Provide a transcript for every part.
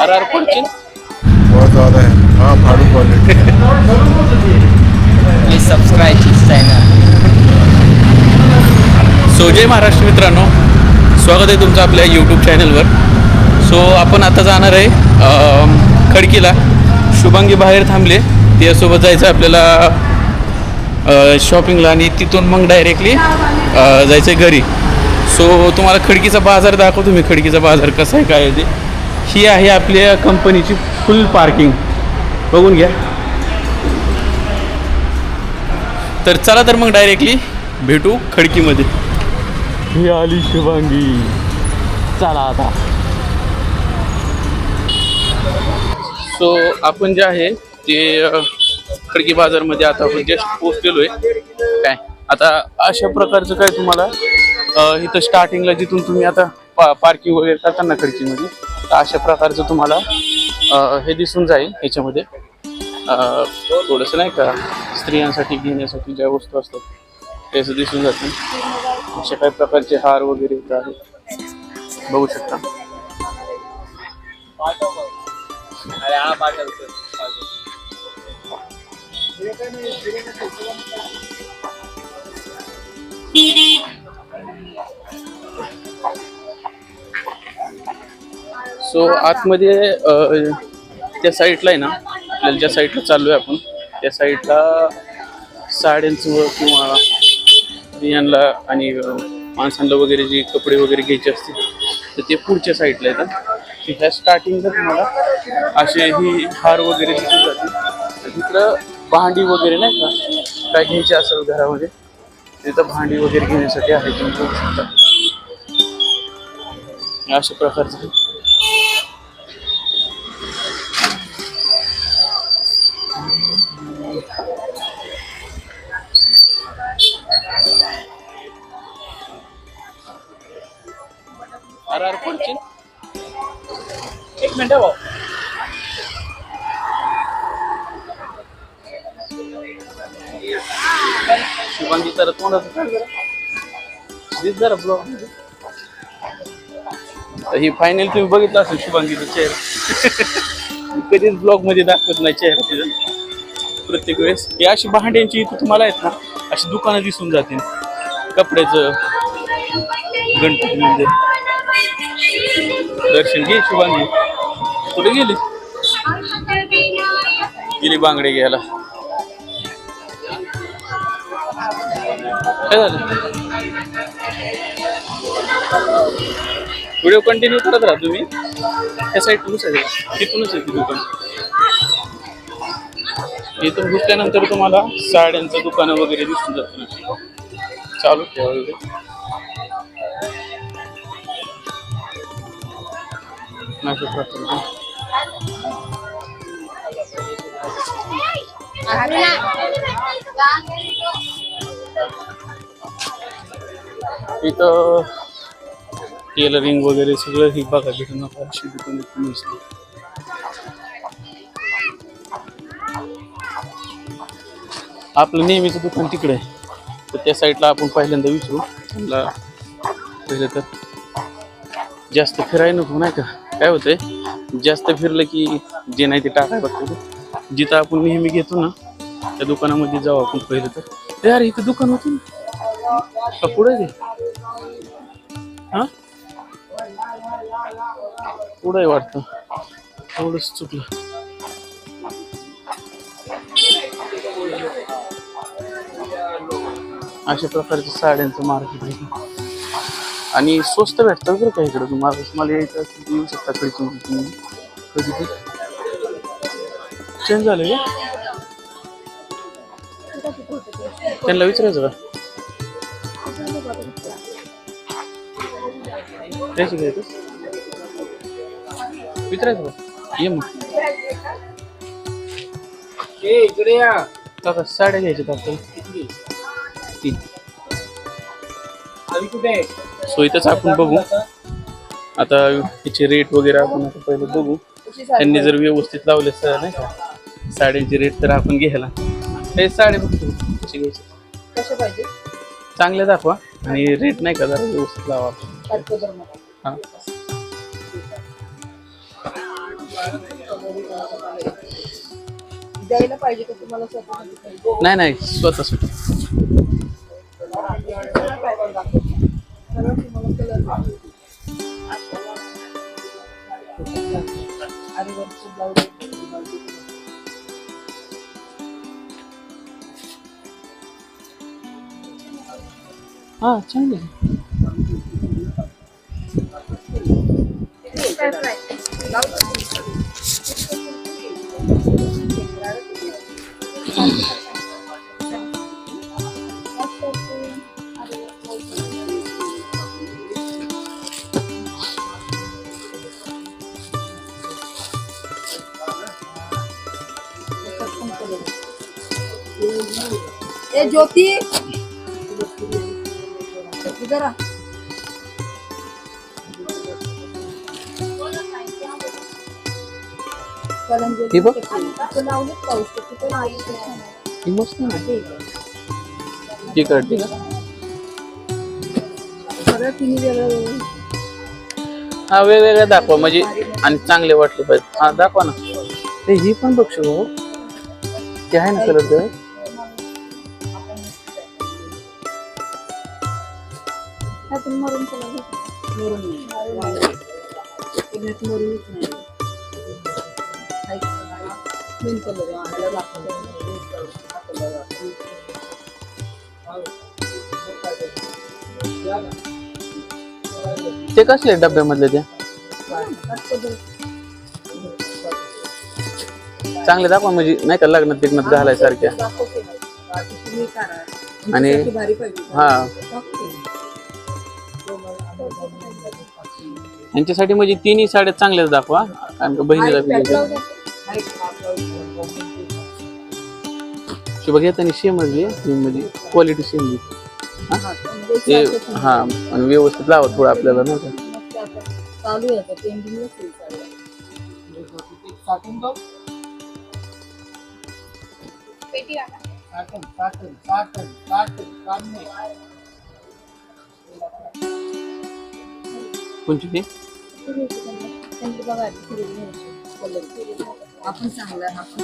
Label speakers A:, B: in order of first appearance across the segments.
A: RR Fortune
B: बहुत ज़्यादा है। हाँ, फाड़ू क्वालिटी है।
A: Please subscribe this channel.
C: So Jai Maharashtra मित्रांनो, स्वागत आहे तुमचं आपल्या यूट्यूब चॅनलवर. सो आपण आता जाणार आहे खडकीला. शुभांगी बाहेर थांबले, त्यासोबत जायचं आपल्याला शॉपिंगला आणि तिथून मग डायरेक्टली जायचं आहे घरी. सो तुम्हाला खडकीचा बाजार दाखवतो मी. खडकीचा बाजार कसा आहे काय आहे ते. ही आहे आपल्या कंपनीची फुल पार्किंग, बघून घ्या. तर चला तर मग डायरेक्टली भेटू खडकीमध्ये. ही आली शुभांगी, चला आता. सो आपण जे आहे ते खडकी बाजारमध्ये आता आपण जस्ट पोहोचलेलो आहे. काय आता अशा प्रकारचं काय तुम्हाला इथं स्टार्टिंगला जिथून तुम्ही आता पार्किंग वगैरे करताना खडकीमध्ये, तर अशा प्रकारचं तुम्हाला हे दिसून जाईल. ह्याच्यामध्ये थोडंसं नाही का स्त्रियांसाठी घेण्यासाठी ज्या वस्तू असतात त्याचं दिसून जातील. अशा काही प्रकारचे हार वगैरे इथं आहेत, बघू शकता. सो आतमध्ये त्या साईडला आहे ना, आपल्याला ज्या साईडला चाललो आहे आपण त्या साईडला साड्यांचं किंवा स्त्रियांना आणि माणसांना वगैरे जे कपडे वगैरे घ्यायचे असतील तर ते पुढच्या साईडला येतात. ह्या स्टार्टिंगला तुम्हाला असे ही हार वगैरे दिसून जातील. तिकडं भांडी वगैरे नाही का काय घ्यायचे असेल घरामध्ये, तिथं भांडी वगैरे घेण्यासाठी आहे, तुम्ही बघू शकता. अशा प्रकारचं RR Fortune. एक मिनिट भाऊ. शुभांगी तर तोंडाचं जरा ब्लॉग. ही फायनल तुम्ही बघितलं असेल शुभांगीचा चेहरा. कधीच ब्लॉग मध्ये दाखवत नाही चेहरा तिचा प्रत्येक वेळेस. ही अशी भांड्यांची इथं तुम्हाला आहेत ना अशी दुकानं दिसून जातील. कपड्याचं गणपतीमध्ये दर्शन घे. शुभांगी कुठे गेली? गेली बांगडे घ्यायला. काय झालं? व्हिडिओ कंटिन्यू करत राहा तुम्ही. त्या साईडूनच आहे, तिथूनच आहे ती दुकान. इथून घुसल्यानंतर तुम्हाला साड्यांचं दुकानं वगैरे दिसून जातं. चालू ठेवा वगैरे. अशा प्रकारचे इथं टेलरिंग वगैरे सगळं ही बघा भेटून अशी दुकान दिसली. आपलं नेहमीचं दुकान तिकडे आहे, तर त्या साईडला आपण पहिल्यांदा विचारू. त्यांना पहिलं तर जास्त फिरायला नको नाही का. काय होतंय जास्त फिरलं की जे नाही ते टाकाय बघतो. जिथं आपण नेहमी घेतो ना त्या दुकानामध्ये जाऊ आपण पहिलं तर. यार इथं दुकान होतं ना पुढे ते. हा पुढे वाटतं, थोडंच चुकलं. अशा प्रकारच्या साड्यांचं मार्केट आहे आणि स्वस्त भेटतात बरं का इकडं. तुम्हाला यायचं असेल तर येऊ शकता. तुम्ही कधी ते चेंज झालं का त्यांना विचारायचं का त्याची घ्यायचं विचारायचं का. ये मग
A: इकडे या.
C: काका साड्या घ्यायच्या आपल्याला 3. सो इथंच आपण बघू आता तिचे रेट वगैरे. आपण आता पहिले बघू त्यांनी जर व्यवस्थित लावले तर नाही का साड्यांचे रेट तर आपण घ्यायला. हे साडे बघतो कसे घ्यायचे,
D: कसे पाहिजे
C: चांगले दाखवा आणि रेट नाही का जरा व्यवस्थित लावा. हां
D: द्यायला पाहिजे का तुम्हाला स्वतः?
C: नाही नाही स्वतः स्वतः. हा चांगली आहे.
D: ए ज्योती इधर आ.
C: ही बघ
D: लावलेच पाऊस तिथे नाही.
C: ही मस्त आहे. ती करते का?
D: सगळं तिन्ही वेगळं.
C: हा वेगवेगळ्या दाखवा म्हणजे आणि चांगले वाटले पाहिजे. हा दाखवा ना. ते ही पण बघ शो ते आहे ना कलर ते.
D: मरून
C: ते कसले डब्यामधले ते चांगले दाखवा म्हणजे नाही का लग्नात बिग्नात घालायसारख्या. आणि हा यांच्यासाठी म्हणजे तिन्ही साड्या चांगल्याच दाखवा. कारण का बहिणीला शुभ घेताना सेम म्हणजे क्वालिटी सेम ते. हा आणि व्यवस्थित लावा थोडं आपल्याला नाही का.
D: चालू आहे पेंडिंग
C: कोणची ती
D: बघा आपण चांगला आपण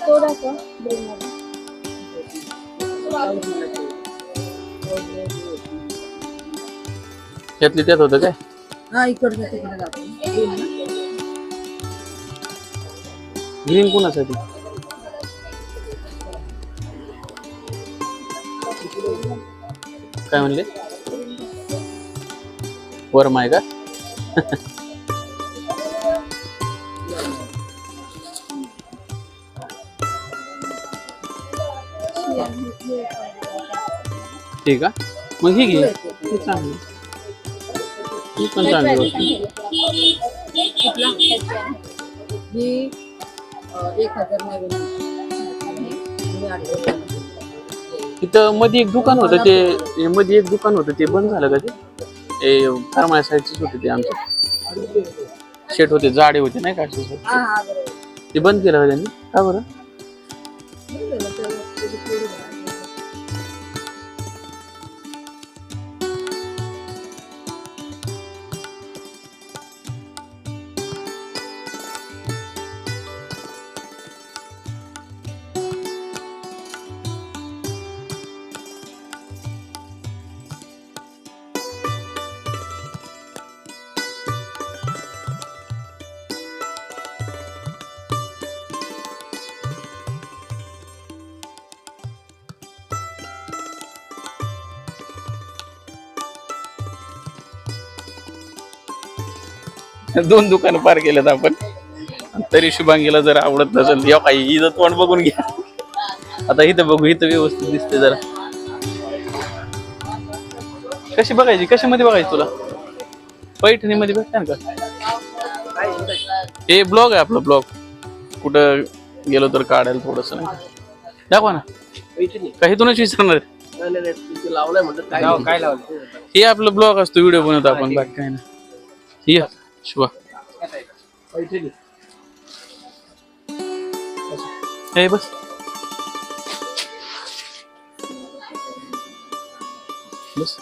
D: थोडासा
C: त्यातली त्यात होतं काय.
D: हा इकडचं तिकडे जातो.
C: ग्रीन कोणासाठी काय म्हणले वर्मा आहे का. ठीक आहे मग ही घे. ही चांगली ही पण चांगली वस्तू.
D: ही 1000
C: इथं मध्ये एक दुकान होतं ते बंद झालं का ते करमाळ्या साईडचेच होते ते आमचे शेट होते जाडे होते नाही का असे ते बंद केलं का त्यांनी का बरं. दोन दुकानं पार केलेत आपण तरी शुभांगीला जर आवडत नसेल या काही इथं तोंड बघून घ्या. आता इथं बघू इथं व्यवस्थित दिसते जरा. कशी बघायची कशामध्ये बघायची तुला पैठणी मध्ये भेटणार का. हे ब्लॉग आहे आपला ब्लॉग कुठं गेलो तर काढायला थोडस नाही दाखवा ना. काही तुनच विचारणार
A: लावलंय म्हणलं काय लावलं.
C: हे आपलं ब्लॉग असतो व्हिडिओ बनवतो आपण बाकी काय ना. ये शुभा हे बस बस.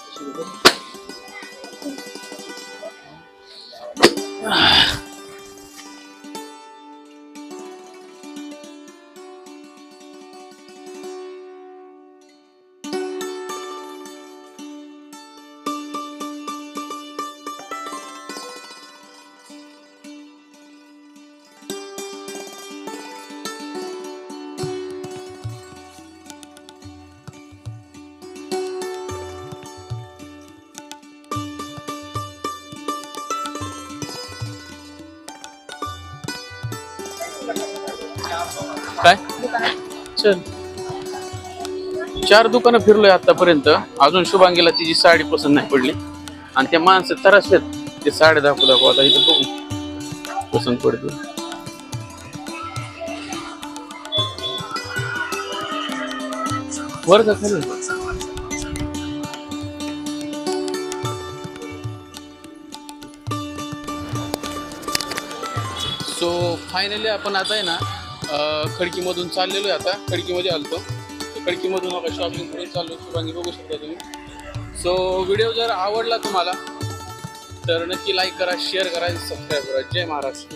C: काय चल 4 दुकानं फिरलोय आतापर्यंत. अजून शुभांगीला तिची साडी पसंत नाही पडली आणि त्या माणसं तरसलेत ते साडी दाखवू आता इथं बघू पसंत पडते. वर जा खाली. सो फायनली आपण आता आहे ना खडकीमधून चाललेलो आहे. आता खडकीमध्ये आलतो. खडकीमधून आपण शॉपिंग करून चाललो. शुभांगी बघू शकता तुम्ही. सो व्हिडिओ जर आवडला तुम्हाला तर नक्की लाईक करा, शेअर करा, सबस्क्राईब करा. जय महाराष्ट्र.